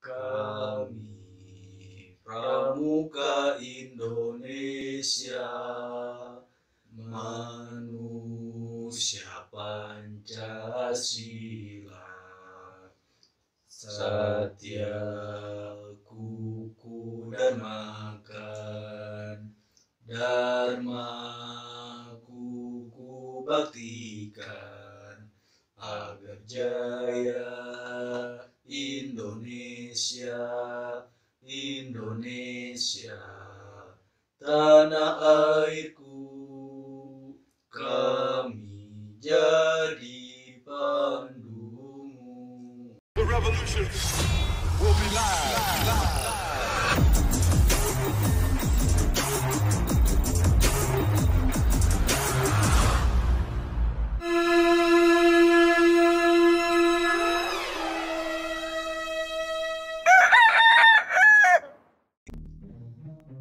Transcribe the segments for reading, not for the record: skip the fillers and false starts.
Kami Pramuka Indonesia, manusia Pancasila, satya kuku dan makan, dharma kuku baktikan, agar jaya Indonesia, Indonesia, tanah airku, kami jadi pandumu. The revolution will be live.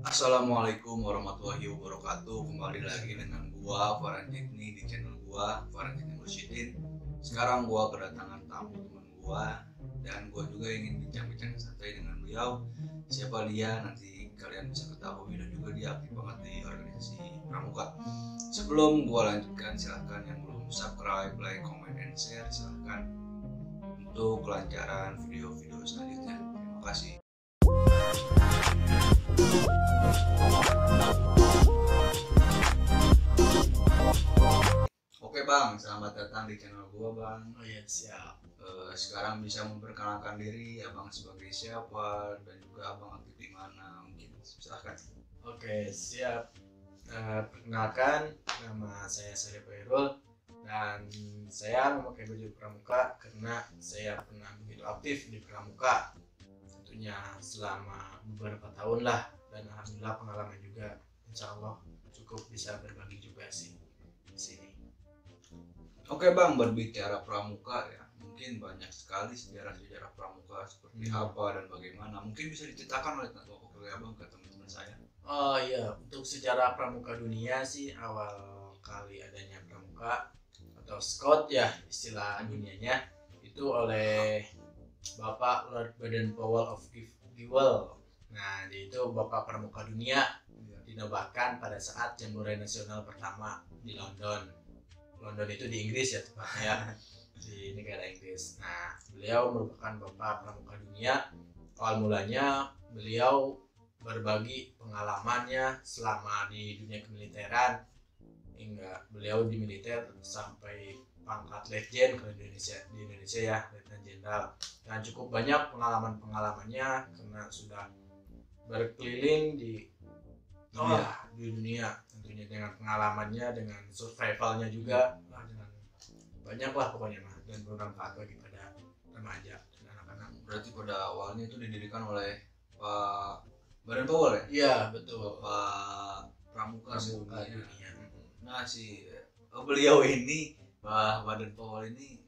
Assalamualaikum warahmatullahi wabarakatuh. Kembali lagi dengan gua Farhan Jekni di channel gua Farhan Jekni Mursyidin. Sekarang gua kedatangan tamu teman gua dan gua juga ingin bincang-bincang santai dengan beliau. Siapa dia nanti kalian bisa ketahui, dan juga dia aktif banget di organisasi Pramuka. Sebelum gua lanjutkan, silahkan yang belum subscribe, like, comment, and share silahkan untuk kelancaran video-video selanjutnya. Terima kasih. Oke bang, selamat datang di channel gua bang. Oh iya, siap. Sekarang bisa memperkenalkan diri abang sebagai siapa dan juga abang aktif di mana, mungkin silahkan. Oke, siap. Perkenalkan, nama saya Syarif Hairul dan saya memakai baju pramuka karena saya pernah begitu aktif di pramuka, tentunya selama beberapa tahun lah, dan alhamdulillah pengalaman juga, insya Allah cukup bisa berbagi juga sih di sini. Oke bang, berbicara pramuka ya, mungkin banyak sekali sejarah-sejarah pramuka seperti apa dan bagaimana. Mungkin bisa diceritakan oleh abang ke teman-teman saya. Oh iya, untuk sejarah pramuka dunia sih, awal kali adanya pramuka atau Scout ya istilah dunianya, itu oleh Bapak Lord Baden-Powell of Gewel. Nah, dia itu Bapak Pramuka Dunia, dinobatkan pada saat Jamurai Nasional pertama di London. London itu di Inggris ya tepatnya, di negara Inggris. Nah, beliau merupakan Bapak Pramuka Dunia. Awal mulanya beliau berbagi pengalamannya selama di dunia kemiliteran, hingga beliau di militer sampai pangkat Letjen ke Indonesia, di Indonesia ya, Letnan Jenderal. Dan cukup banyak pengalamannya karena sudah berkeliling di dunia tentunya, dengan pengalamannya, dengan survivalnya juga, dengan banyak lah pokoknya mah, dan bermanfaat bagi pada remaja dan anak-anak. Berarti pada awalnya itu didirikan oleh Pak Baden-Powell ya? Iya betul, Bapak Pramuka Pramuka Dunia. Dunia. Nah beliau ini, Pak Baden-Powell ini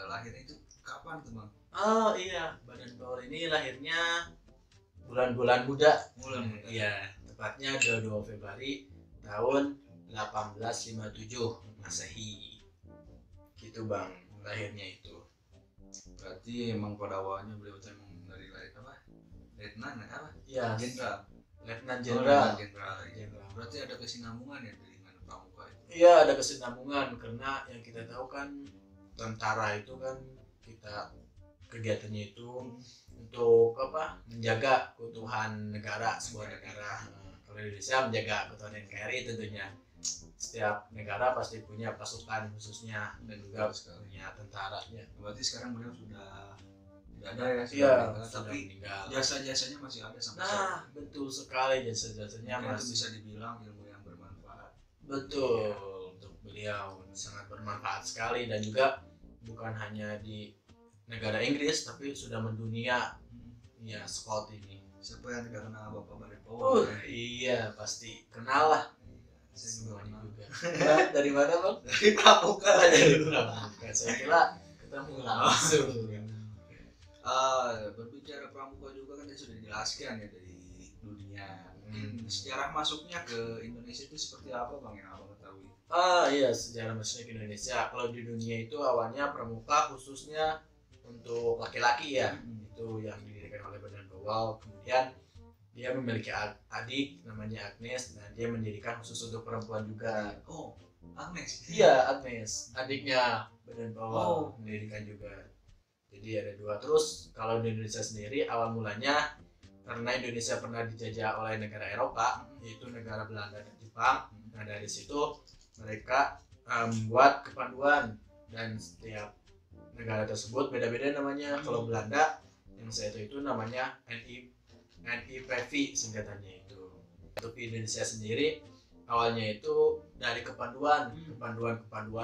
lahirnya itu kapan tuh bang? Oh iya, Baden-Powell ini lahirnya bulan-bulan muda. Iya, tepatnya 22 Februari tahun 1857 Masehi. Gitu bang, lahirnya itu. Berarti emang pada awalnya beliau itu emang dari apa? Letnan apa? Iya, Jenderal. Letnan Oh, Jenderal. Jenderal. Jenderal. Berarti ada kesinambungan ya dengan pramuka itu. Iya, ada kesinambungan karena yang kita tahu kan tentara itu kan kita kegiatannya itu untuk apa? Menjaga keutuhan negara, sebuah negara. Kalau Indonesia menjaga keutuhan NKRI tentunya. Setiap negara pasti punya pasukan khususnya dan juga punya tentaranya. Berarti sekarang beliau sudah tidak ada ya? Iya, meninggal, tapi meninggal. jasa-jasanya masih ada sampai Nah, sekarang. betul sekali, jasa-jasanya Mungkin itu masih bisa dibilang ilmu yang bermanfaat. betul untuk beliau, sangat bermanfaat sekali, dan juga bukan hanya di negara Inggris tapi sudah mendunia ya Scott ini. Siapa yang tidak kenal Bapak Baden-Powell? Iya pasti kenal lah. Saya juga Semuanya kenal. juga. Dari mana bang? Dari pramuka. Dari pramuka. Saya kira ketemu langsung. Berbicara pramuka juga kan tadi sudah dijelaskan ya dari dunia. Sejarah masuknya ke Indonesia itu seperti apa bang yang abang ketahui? Iya, sejarah masuknya ke Indonesia. Kalau di dunia itu awalnya pramuka khususnya untuk laki-laki ya, itu yang didirikan oleh awal. Kemudian dia memiliki adik namanya Agnes. Nah, dia mendirikan khusus untuk perempuan juga. Oh, Agnes. Iya, Agnes, adiknya Baden Oh. Powell mendirikan juga. Jadi ada dua. Terus kalau di Indonesia sendiri awal mulanya karena Indonesia pernah dijajah oleh negara Eropa, yaitu negara Belanda dan Jepang. Nah, dari situ mereka membuat kepanduan, dan setiap negara tersebut beda-beda namanya. Kalau Belanda yang saya tahu itu namanya NIPV singkatannya itu. Untuk di Indonesia sendiri awalnya itu dari kepanduan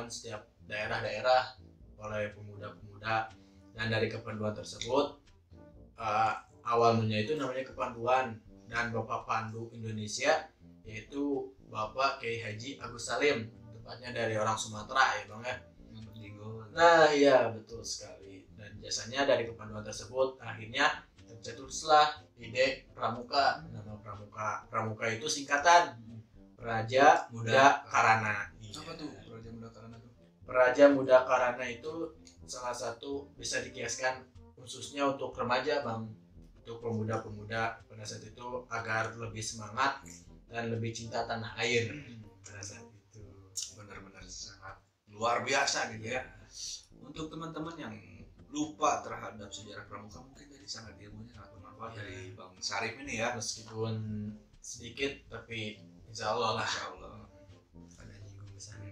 setiap daerah-daerah oleh pemuda-pemuda, dan dari kepanduan tersebut awal mulanya itu namanya kepanduan, dan Bapak Pandu Indonesia yaitu Bapak Kiai Haji Agus Salim, tepatnya dari orang Sumatera ya Bang ya. Nah iya betul sekali, dan biasanya dari kepanduan tersebut akhirnya tercetuslah ide Pramuka. Nama Pramuka itu singkatan Praja Muda Karana. Apa tuh Praja Muda Karana tuh? Praja Muda Karana itu salah satu bisa dikiaskan khususnya untuk remaja Bang, untuk pemuda-pemuda pada saat itu agar lebih semangat dan lebih cinta tanah air pada saat itu. Benar-benar sangat luar biasa gitu ya. Untuk teman-teman yang lupa terhadap sejarah Pramuka, mungkin tadi sangat ilmunya sangat bermanfaat dari Bang Sarip ini ya. Meskipun sedikit tapi insya Allah lah. Masya Allah. Ada nyinggung ke sana.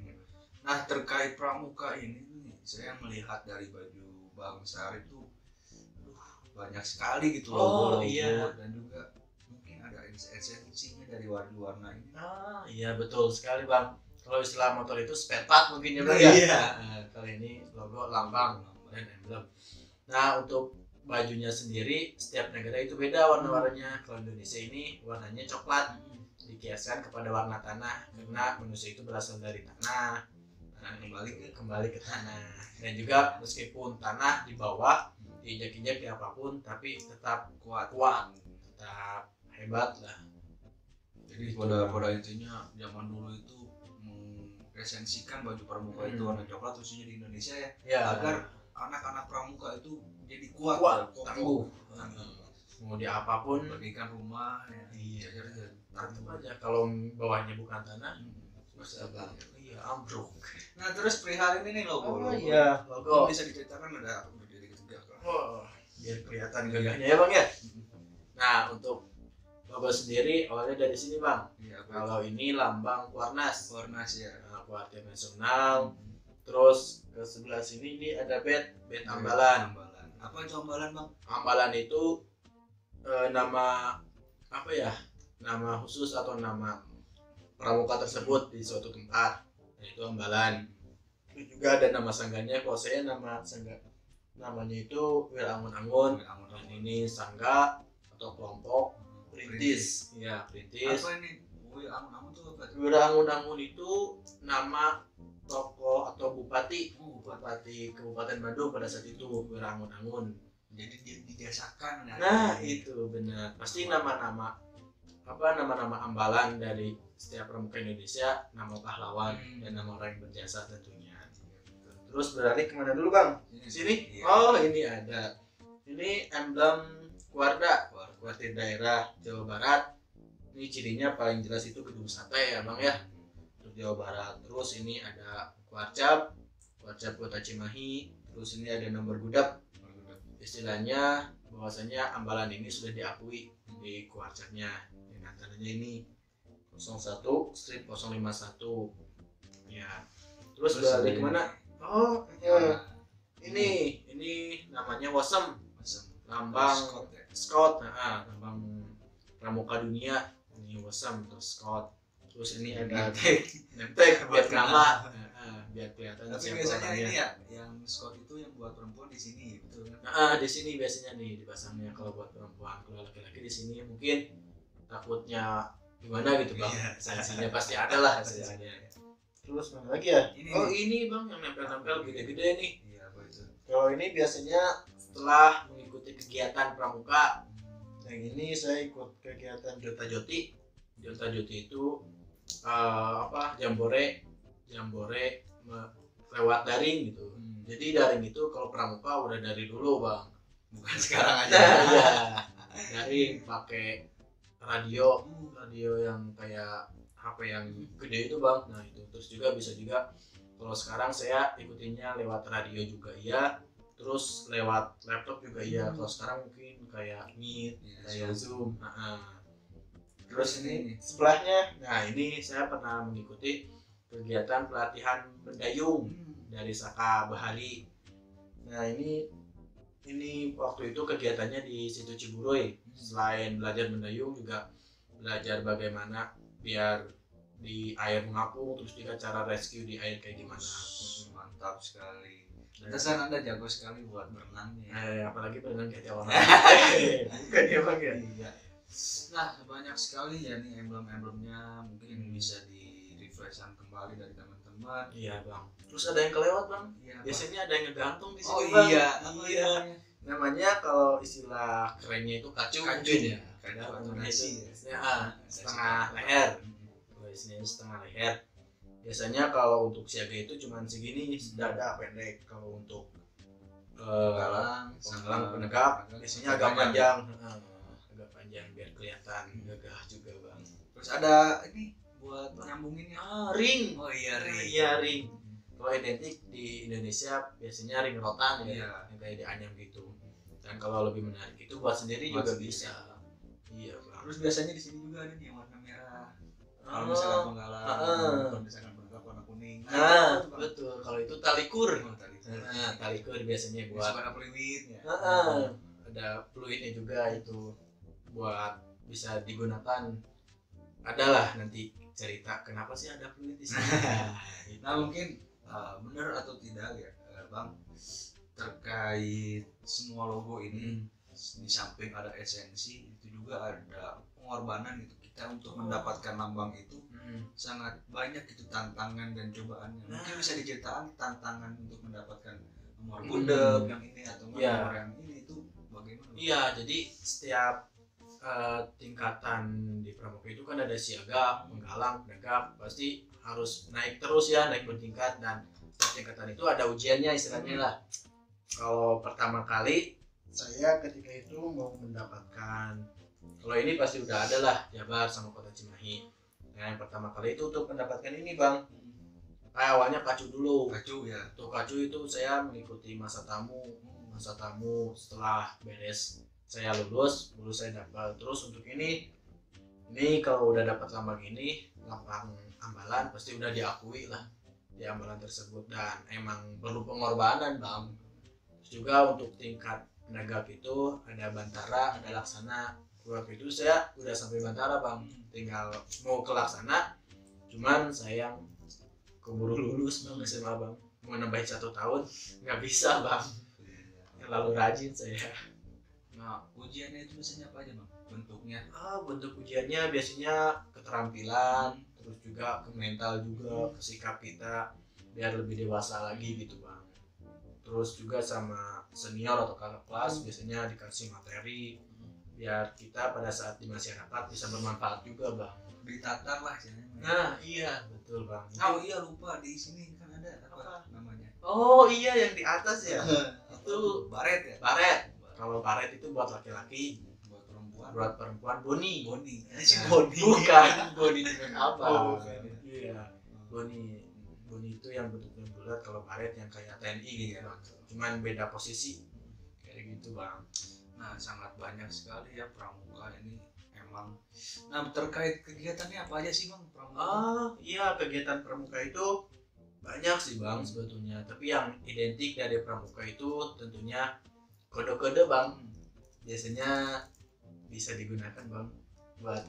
Nah, terkait Pramuka ini nih, saya melihat dari baju Bang Sarip tuh banyak sekali gitu Oh, logo-logo, iya. dan juga mungkin ada esensinya dari warna-warna ini. Iya betul sekali Bang. Kalau istilah motor itu spare part mungkin ya Bang Iya. ya. Kali ini logo, lambang dan emblem. Nah, untuk bajunya sendiri setiap negara itu beda warna-warnanya. Kalau Indonesia ini warnanya coklat, dikiaskan kepada warna tanah karena manusia itu berasal dari tanah. Nah, kembali ke tanah. Dan juga meskipun tanah di bawah diinjak-injak di apapun, tapi tetap kuat, tetap hebat lah. Jadi pada intinya zaman dulu itu mengesensikan baju Pramuka itu warna coklat khususnya di Indonesia ya, agar anak-anak Pramuka itu jadi kuat tangguh. Mau di apapun bagikan rumah ya. Iya. Tetap aja kalau bawahnya bukan tanah bisa banget. Iya, ambruk. Nah, terus perihal ini nih logo. Logo. Bisa diceritakan ada berdiri ketiga kan? Biar kelihatan gagahnya ya Bang ya. Nah, untuk logo sendiri awalnya dari sini Bang. Iya, Kalau ini lambang Kuarnas ya. Kuartir Nasional. Terus ke sebelah sini ini ada bed ambalan. Apa itu ambalan Bang? Ambalan itu nama apa ya? Nama khusus atau nama pramuka tersebut di suatu tempat. Itu ambalan. Itu juga ada nama sangganya. Kalau saya nama sangga namanya itu Wirangun-Angun. Dan ini sangga atau kelompok perintis. Ya, perintis. Apa ini? Wirangun-Angun itu apa? Wirangun-Angun itu nama tokoh atau bupati Kabupaten Bandung pada saat itu, Wirangun-Angun. Jadi dia dijasakan ya. Nah, itu benar. Pasti nama-nama ambalan dari setiap pramuka Indonesia, nama pahlawan dan nama orang yang berjasa tentunya. Terus beralih kemana dulu Bang? Sini? Iya. Oh, ini ada. Ini emblem Kuartir daerah Jawa Barat. Ini cirinya paling jelas itu gedung sate ya Bang ya. Untuk Jawa Barat. Terus ini ada Kuarcap Kota Cimahi. Terus ini ada nomor gudap. Istilahnya bahwasanya ambalan ini sudah diakui di Kuarcapnya. Dengan tandanya ini 01/051 ya. Terus beralih kemana? Oh ya. Ini namanya Wasem. Lambang Scott. Lambang pramuka dunia. Ini Wasem terus Scott. Terus ini ada Nemtek buat nama. Biar kelihatan. Tapi biasanya ini ya, yang Scott itu yang buat perempuan di sini, betul kan? Di sini biasanya nih dipasangnya kalau buat perempuan. Kalau laki-laki di sini mungkin takutnya gimana gitu Bang. Sanksinya pasti ada lah hasilnya. Terus mana lagi ya? Ini Bang yang nempel-nempel gede-gede nih. Iya, apa itu? Kalau ini biasanya setelah mengikuti kegiatan pramuka. Yang ini saya ikut kegiatan Jota Joti. Jota Joti itu jambore lewat daring gitu. Jadi daring itu kalau pramuka udah dari dulu Bang. Bukan sekarang aja. Ya. sering pakai radio yang kayak HP yang gede itu bang. Nah itu terus juga bisa juga kalau sekarang saya ikutinnya lewat radio juga iya, terus lewat laptop juga iya. Kalau sekarang mungkin kayak Meet, kayak Zoom. Terus ini sebelahnya, nah ini saya pernah mengikuti kegiatan pelatihan mendayung dari Saka Bahari. Nah ini waktu itu kegiatannya di situ Ciburoy. Selain belajar mendayung juga belajar bagaimana biar di air mengapung, terus juga cara rescue di air kayak gimana. Mantap sekali. Pantesan Anda jago sekali buat berenang ya. Apalagi berenang kayak orang. Bukan ya bang ya. Iya. Nah banyak sekali ya nih emblem-emblemnya, mungkin bisa di refreshkan kembali dari teman-teman. Iya bang. Terus ada yang kelewat bang. Iya, Biasanya ada yang ngegantung di sini oh bang. iya. Iya. Namanya kalau istilah kerennya itu kacu Ya. Ada Atau namanya nasi itu ya. setengah leher. Isinya setengah leher. Biasanya kalau untuk siaga itu cuma segini, dada pendek. Kalau untuk penggalang penegak biasanya agak panjang, biar kelihatan gagah juga bang. Terus ada ini buat nyambunginnya. Ring. Oh iya ring. Iya ring. Kalau identik di Indonesia biasanya ring rotan ya, yang kayak di anyam gitu. Dan kalau lebih menarik itu buat sendiri Buat juga sendiri. bisa. Iya bang. Terus biasanya di sini juga ada nih yang warna merah. Kalau misalkan penggalang, kalau misalkan penegak warna kuning. Nah, itu, Bang. betul. Kalau itu talikur. Oh, talikur. Nah, talikur biasanya Buat buat warna peluit ya. ada fluidnya juga itu buat bisa digunakan. Adalah nanti cerita kenapa sih ada fluid di sini. Nah mungkin benar atau tidak ya bang, terkait semua logo ini di samping ada esensi itu juga ada pengorbanan gitu kita untuk mendapatkan lambang itu. Sangat banyak itu tantangan dan cobaannya. Mungkin bisa diceritakan tantangan untuk mendapatkan nomor bundep yang ini atau nomor yang ini itu bagaimana? Iya, jadi setiap tingkatan di pramuka itu kan ada siaga, penggalang, penegak, pasti harus naik terus ya, naik bertingkat, dan setiap tingkatan itu ada ujiannya istilahnya lah. Kalau pertama kali saya ketika itu mau mendapatkan, kalau ini pasti udah ada lah Jabar sama Kota Cimahi. Nah yang pertama kali itu untuk mendapatkan ini bang, awalnya kacu dulu. Kacu ya. Untuk kacu itu saya mengikuti masa tamu setelah beres saya lulus saya dapat. Terus untuk ini kalau udah dapat lambang ini, lambang ambalan pasti udah diakui lah di ambalan tersebut, dan emang perlu pengorbanan bang. Terus juga untuk tingkat penegak itu ada Bantara, ada Laksana. Waktu itu saya udah sampai Bantara bang, tinggal mau ke Laksana, cuman sayang keburu lulus bang SMA bang, mau nambahin 1 tahun nggak bisa bang, terlalu rajin saya. Nah ujiannya itu biasanya apa aja bang bentuknya? Bentuk ujiannya biasanya keterampilan, terus juga ke mental juga, ke sikap kita biar lebih dewasa lagi gitu bang. Terus juga sama senior atau kakak kelas biasanya dikasih materi biar kita pada saat di masyarakat bisa bermanfaat juga bang. Ditatar lah istilahnya. Nah iya betul bang. Oh iya lupa di sini kan ada apa namanya? Oh iya yang di atas ya. Itu baret ya. Baret. Kalau baret itu buat laki-laki, buat perempuan boni. Boni. Bukan boni dengan apa? Oh, iya. Boni itu yang bentuknya bulat, kalau baret yang kayak TNI gitu bang. Cuman beda posisi kayak gitu bang. Nah sangat banyak sekali ya pramuka ini emang. Nah terkait kegiatannya apa aja sih bang pramuka? Iya kegiatan pramuka itu banyak sih bang sebetulnya. Tapi yang identik dari pramuka itu tentunya kode-kode bang. Biasanya bisa digunakan bang buat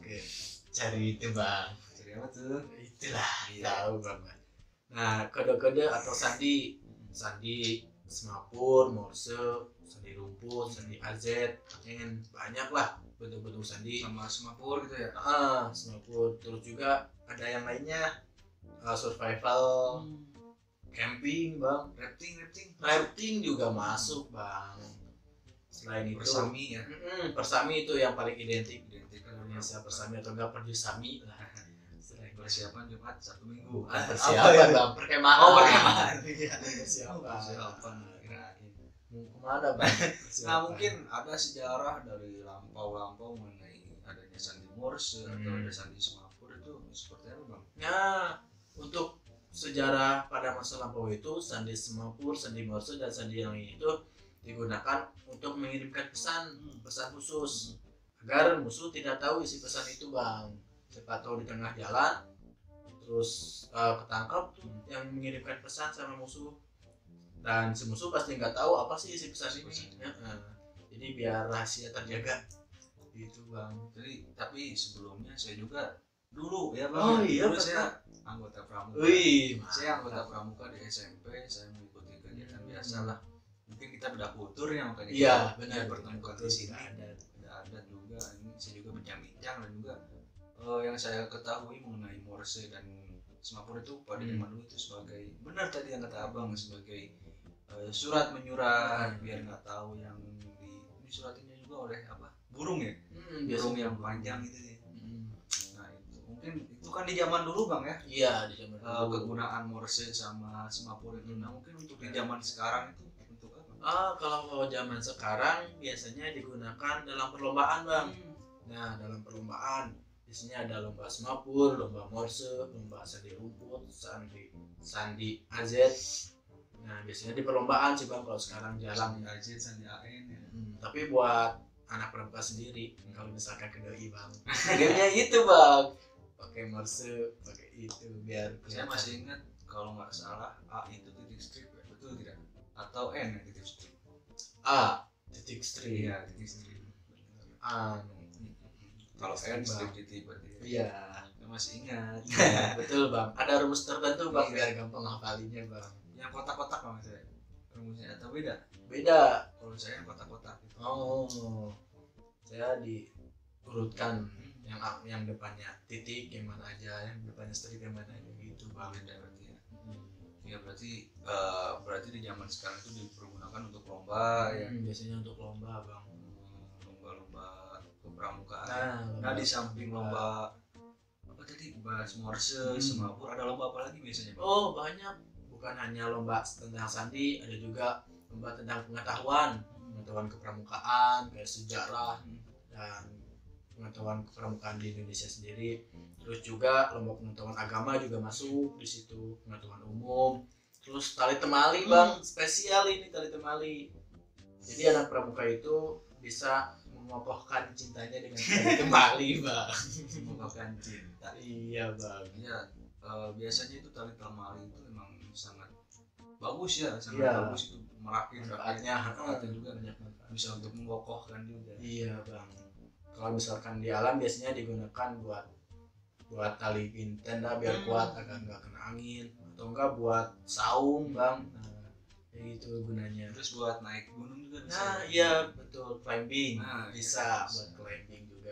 cari itu bang. Cari apa tuh? Itulah tahu banget. Nah kode-kode atau sandi semapur, morse, sandi rumput, sandi AZ, angin, banyak lah bentuk-bentuk sandi. Sama semapur gitu ya? Semapur. Terus juga ada yang lainnya, survival, camping bang, rafting juga masuk bang. Selain itu persami ya. Persami itu yang paling identik Indonesia, persami atau enggak perjusami lah. Persiapan Jumat 1 minggu. Persiapan bang, perkemahan. Perkemahan. Iya. Persiapan. mau kemana bang? Nah mungkin ada sejarah dari lampau-lampau mengenai adanya Sandi Morse atau ada Sandi Semapur itu seperti apa bang? Nah, untuk sejarah pada masa lampau itu Sandi Semapur, Sandi Morse dan Sandi yang ini itu digunakan untuk mengirimkan pesan khusus agar musuh tidak tahu isi pesan itu bang. Siapa tahu di tengah jalan terus ketangkap tuh yang mengirimkan pesan sama musuh, dan si musuh pasti nggak tahu apa sih isi pesan ini. Jadi biar rahasia terjaga gitu bang. Jadi tapi sebelumnya saya juga dulu ya bang. Oh iya, dulu saya anggota pramuka. Saya anggota pramuka di SMP. Saya mengikuti kegiatan biasa lah. Mungkin kita beda kultur ya makanya Iya kita benar, bertemukan di sini. Ada adat juga. Ini saya juga bincang-bincang dan juga yang saya ketahui mengenai Morse dan Semapur itu pada zaman dulu itu sebagai, benar tadi yang kata abang, sebagai surat menyurat biar nggak tahu yang di suratnya juga oleh apa, burung ya, burung yang panjang itu ya. Nah itu mungkin itu kan di zaman dulu bang ya. Iya di zaman dulu. Kegunaan Morse sama Semapur itu. Nah mungkin untuk di zaman sekarang itu untuk apa? Kalau zaman sekarang biasanya digunakan dalam perlombaan bang. Nah dalam perlombaan biasanya ada lomba Semapur, lomba Morse, lomba sandi rumput, sandi AZ. Nah biasanya di perlombaan sih bang kalau sekarang jarang. Sandi AZ, sandi AN ya. Tapi buat anak pramuka sendiri kalau misalkan ke doi bang, gamenya itu bang, pakai Morse, pakai itu biar saya masih ingat kalau nggak salah A itu titik strip ya, betul tidak? Atau N ya titik strip? A titik strip. Iya titik strip. Kalau N strip titik berarti. Iya. Saya masih ingat. Betul bang. Ada rumus tertentu bang biar gampang hafalinnya bang. Yang kotak-kotak bang saya. Rumusnya atau beda? Beda. Kalau saya kotak-kotak. Oh, saya diurutkan yang depannya titik yang mana aja, yang depannya strip yang mana aja gitu bang. Beda berarti ya. Ya berarti di zaman sekarang itu dipergunakan untuk lomba ya. Biasanya untuk lomba bang. Lomba-lomba kepramukaan. Nah di samping lomba apa tadi, bahas Morse, Semapur, ada lomba apa lagi biasanya bang? Oh banyak, bukan hanya lomba tentang sandi, ada juga lomba tentang pengetahuan kepramukaan, kayak sejarah dan pengetahuan kepramukaan di Indonesia sendiri. Terus juga lomba pengetahuan agama juga masuk di situ, pengetahuan umum. Terus tali temali bang, spesial ini tali temali. Jadi anak pramuka itu bisa mengokohkan cintanya dengan tali temali bang. Mengokohkan cinta. Iya bang. Iya, biasanya itu tali temali itu memang sangat bagus ya, sangat bagus itu merakit manfaatnya juga bisa untuk mengokohkan juga. Iya bang. Kalau misalkan di alam biasanya digunakan buat tali tenda biar kuat agar nggak kena angin, atau enggak buat saung bang. Nah, kayak gitu gunanya. Terus buat naik gunung juga bisa. Nah iya betul, climbing. Nah, bisa buat climbing juga.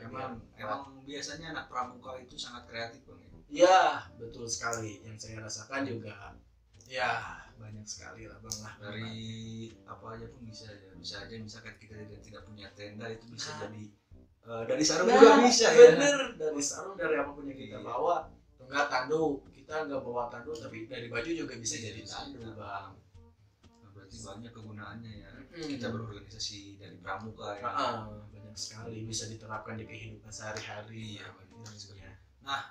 Emang biasanya anak pramuka itu sangat kreatif bang ya. Iya betul sekali. Yang saya rasakan juga ya banyak sekali lah bang lah. Dari apa aja pun bisa ya. Bisa aja misalkan kita tidak punya tenda itu bisa jadi dari sarung juga bisa ya. Bener, dari sarung, dari apapun yang kita bawa. Enggak tanduk, kita nggak bawa tanduk tapi dari baju juga bisa jadi tanduk bang. Nah, berarti banyak kegunaannya ya. Kita berorganisasi dari pramuka ya. Banyak sekali bisa diterapkan di kehidupan sehari-hari. Iya benar sekali. Nah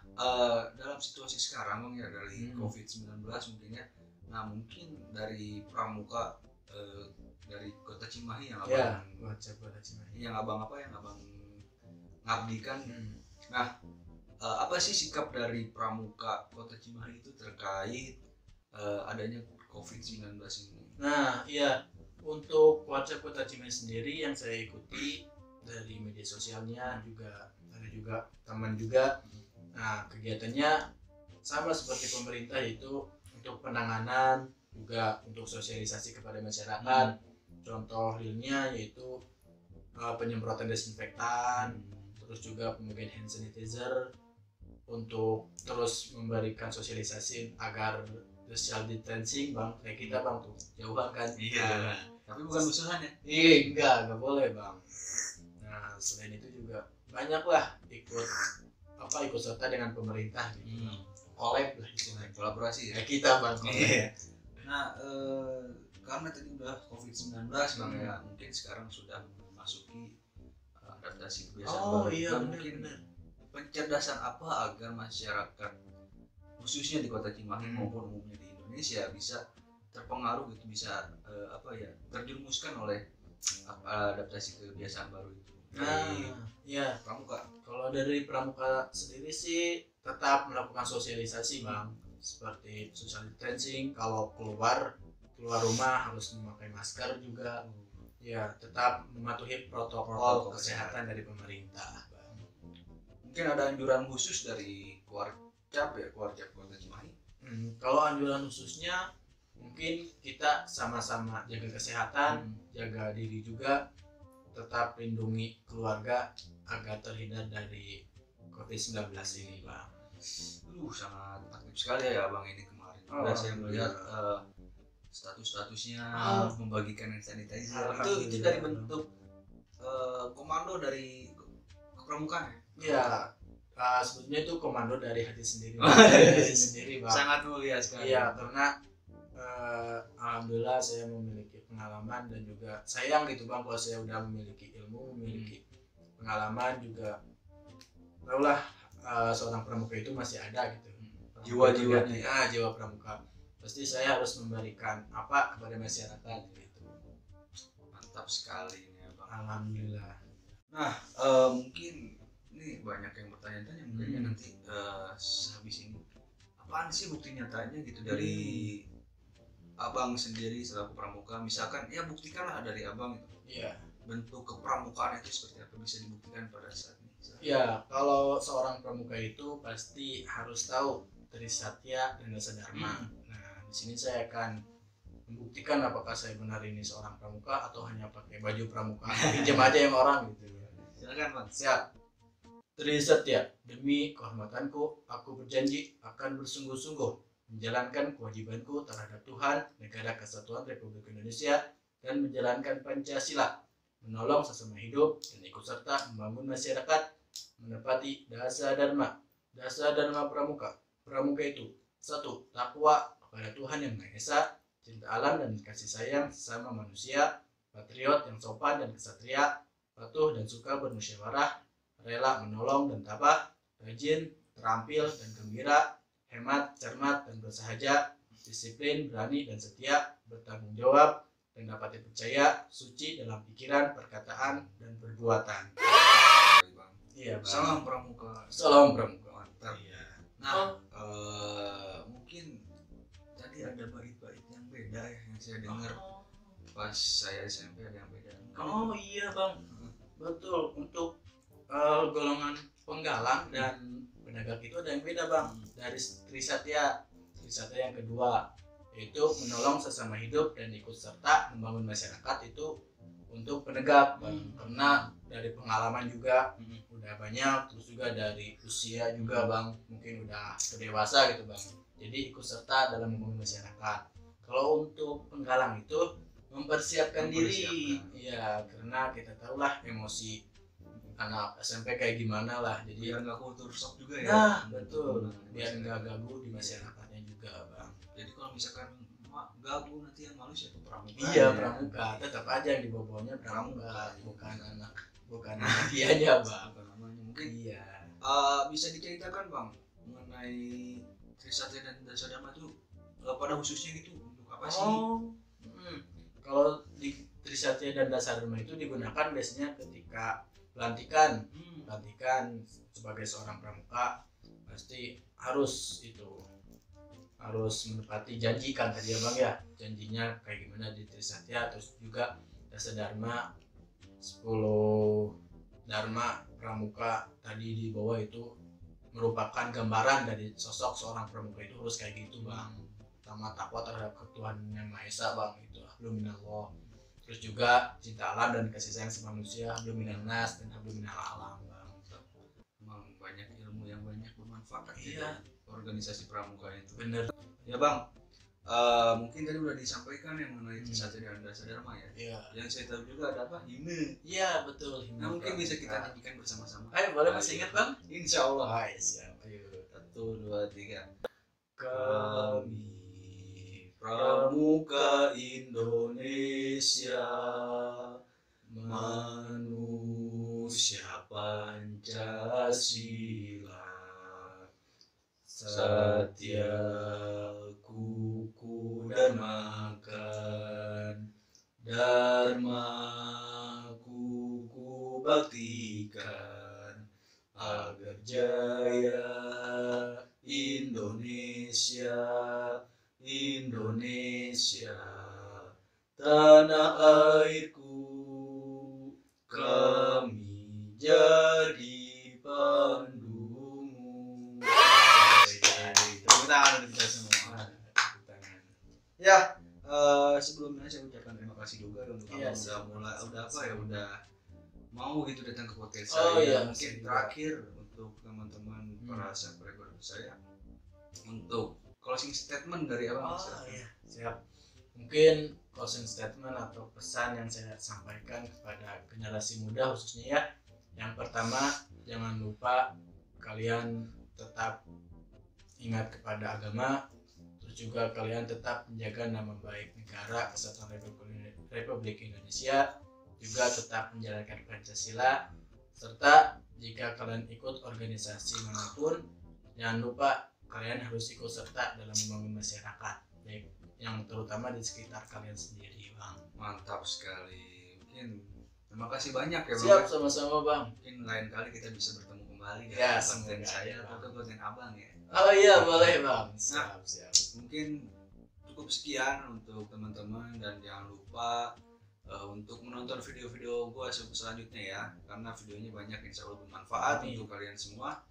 dalam situasi sekarang bang ya, dari COVID-19 mungkin ya. Nah mungkin dari pramuka dari Kota Cimahi yang abang yang abang ngabdikan. Nah apa sih sikap dari pramuka Kota Cimahi itu terkait adanya COVID-19 ini? Nah iya, untuk WhatsApp Kota Cimahi sendiri yang saya ikuti dari media sosialnya juga ada juga teman juga. Nah kegiatannya sama seperti pemerintah, yaitu untuk penanganan juga untuk sosialisasi kepada masyarakat. Contoh realnya yaitu penyemprotan desinfektan, terus juga pembagian hand sanitizer untuk terus memberikan sosialisasi agar social distancing bang, kayak kita bang tuh jauhan kan. Iya. Tapi bukan musuhan ya? Iya enggak boleh bang. Nah selain itu juga banyak lah ikut serta dengan pemerintah gitu. Collab lah istilahnya, kolaborasi ya kita bang. Iya. Nah karena tadi udah COVID-19 bang ya, mungkin sekarang sudah memasuki adaptasi kebiasaan baru. Iya Nah, mungkin pencerdasan apa agar masyarakat khususnya di Kota Cimahi maupun umumnya di Indonesia bisa terpengaruh gitu, bisa terjerumuskan oleh adaptasi kebiasaan baru itu. Iya. Pramuka. Kalau dari Pramuka sendiri sih tetap melakukan sosialisasi bang, seperti social distancing, kalau keluar rumah harus memakai masker juga. Ya, tetap mematuhi protokol kesehatan dari pemerintah bang. Mungkin ada anjuran khusus dari Kuarcap Kota Cimahi. Kalau anjuran khususnya mungkin kita sama-sama jaga kesehatan, jaga diri juga, tetap lindungi keluarga agar terhindar dari COVID-19 ini bang. Sangat aktif sekali ya bang ini kemarin. Saya melihat statusnya membagikan hand sanitizer. Itu dari bentuk komando dari kepramukaan ya? Iya, sebetulnya itu komando dari hati sendiri. Sendiri bang. Sangat mulia sekali. Iya, karena alhamdulillah saya memiliki pengalaman dan juga sayang gitu bang kalau saya udah memiliki ilmu, memiliki pengalaman juga. Tahulah seorang pramuka itu masih ada gitu. Jiwa-jiwanya, jiwa pramuka. Pasti saya harus memberikan apa kepada masyarakat gitu. Mantap sekali ini ya bang. Alhamdulillah. Nah, mungkin ini banyak yang bertanya-tanya mungkin nanti habis ini apaan sih bukti nyatanya gitu dari abang sendiri selaku pramuka, misalkan ya buktikanlah dari abang itu. Iya. Bentuk kepramukaan itu seperti apa, bisa dibuktikan pada saat ini. Ya, kalau seorang pramuka itu pasti harus tahu Trisatya dan Dasa Dharma. Nah, di sini saya akan membuktikan apakah saya benar ini seorang pramuka atau hanya pakai baju pramuka. Pinjam aja yang orang gitu. Silakan bang. Siap. Trisatya, demi kehormatanku, aku berjanji akan bersungguh-sungguh menjalankan kewajibanku terhadap Tuhan, Negara Kesatuan Republik Indonesia, dan menjalankan Pancasila, menolong sesama hidup, dan ikut serta membangun masyarakat, menepati Dasa Dharma. Dasa Dharma Pramuka. Pramuka itu 1. Takwa kepada Tuhan Yang Maha Esa, cinta alam dan kasih sayang sesama manusia, patriot yang sopan dan kesatria, patuh dan suka bermusyawarah, rela menolong dan tabah, rajin, terampil dan gembira, hemat, cermat dan bersahaja, disiplin, berani dan setia, bertanggung jawab, dan dapat dipercaya, suci dalam pikiran, perkataan, dan perbuatan. Iya, Salam pramuka. Salam pramuka. Mantap. Iya. Nah, mungkin tadi ada bait-bait yang beda ya yang saya dengar pas saya SMP, ada yang beda. Iya bang, betul. Untuk golongan penggalang dan penegak itu ada yang beda bang. Dari Trisatya yang kedua yaitu menolong sesama hidup dan ikut serta membangun masyarakat itu untuk penegak bang. Karena dari pengalaman juga udah banyak, terus juga dari usia juga bang, mungkin udah dewasa gitu bang, jadi ikut serta dalam membangun masyarakat. Kalau untuk penggalang itu mempersiapkan diri, ya karena kita tahulah emosi anak SMP kayak gimana lah, jadi biar nggak kultur shock juga ya. Nah betul, biar nggak ganggu di masyarakatnya juga bang. Jadi kalau misalkan ganggu nanti yang malu siapa, pramuka? Iya pramuka, tetap aja yang dibawa-bawanya pramuka, bukan anak dianya bang. Mungkin iya. Bisa diceritakan bang mengenai Trisatya dan Dasa Dharma itu pada khususnya gitu untuk apa sih? Kalau di Trisatya dan Dasa Dharma itu digunakan biasanya ketika pelantikan sebagai seorang pramuka, pasti harus menepati janji kan tadi ya bang ya, janjinya kayak gimana di Trisatya, terus juga Dasa Dharma 10 Dharma pramuka tadi di bawah itu merupakan gambaran dari sosok seorang pramuka itu harus kayak gitu bang. Pertama takwa terhadap Tuhan Yang Maha Esa bang, itu hablum minallah. Terus juga cinta alam dan kasih sayang sama manusia, hablum minannas dan hablum minal alam bang. Memang banyak ilmu yang banyak bermanfaat. Iya. Organisasi pramuka itu. Bener. Ya bang. Mungkin tadi udah disampaikan yang mengenai Trisatya dan Dasa Dharma ya. Iya. Yang saya tahu juga ada apa? Hime. Iya betul. Nah mungkin bisa kita nyanyikan bersama-sama. Ayo boleh, masih ingat bang? Insya Allah. Siap. Ayo. 1, 2, 3. Kami Pramuka Indonesia, manusia Pancasila, satya kuku dan makan, dharma kuku baktikan, agar jaya Indonesia, Indonesia, tanah airku, kami jadi pandumu. Tepuk tangan untuk kita semua. Ya, sebelumnya saya ucapkan terima kasih juga untuk kamu udah mau gitu datang ke podcast saya. Mungkin terakhir untuk teman-teman para subscriber saya, untuk closing statement dari abang. Siap. Mungkin closing statement atau pesan yang saya sampaikan kepada generasi muda khususnya ya. Yang pertama, jangan lupa kalian tetap ingat kepada agama, terus juga kalian tetap menjaga nama baik negara Kesatuan Republik Indonesia, juga tetap menjalankan Pancasila, serta jika kalian ikut organisasi manapun, jangan lupa kalian harus ikut serta dalam membangun masyarakat, baik yang terutama di sekitar kalian sendiri, Bang. Mantap sekali. Mungkin terima kasih banyak ya, Bang. Siap, sama-sama, Bang. Mungkin lain kali kita bisa bertemu kembali Ya, konten semoga saya ya, atau konten abang ya. Oh iya, boleh, Bang. Siap. Mungkin cukup sekian untuk teman-teman, dan jangan lupa untuk menonton video-video gue selanjutnya ya, karena videonya banyak insya Allah bermanfaat untuk kalian semua.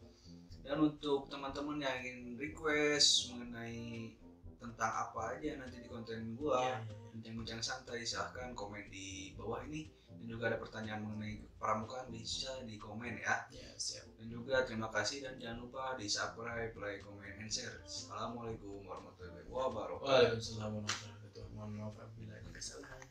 Dan untuk teman-teman yang ingin request mengenai tentang apa aja nanti di konten gue, bincang-bincang santai, silahkan komen di bawah ini. Dan juga ada pertanyaan mengenai pramukaan bisa di komen ya. Siap. Dan juga terima kasih, dan jangan lupa di subscribe, like, comment, and share. Assalamualaikum warahmatullahi wabarakatuh. Waalaikumsalam warahmatullahi wabarakatuh. Mohon maaf apabila ada kesalahan.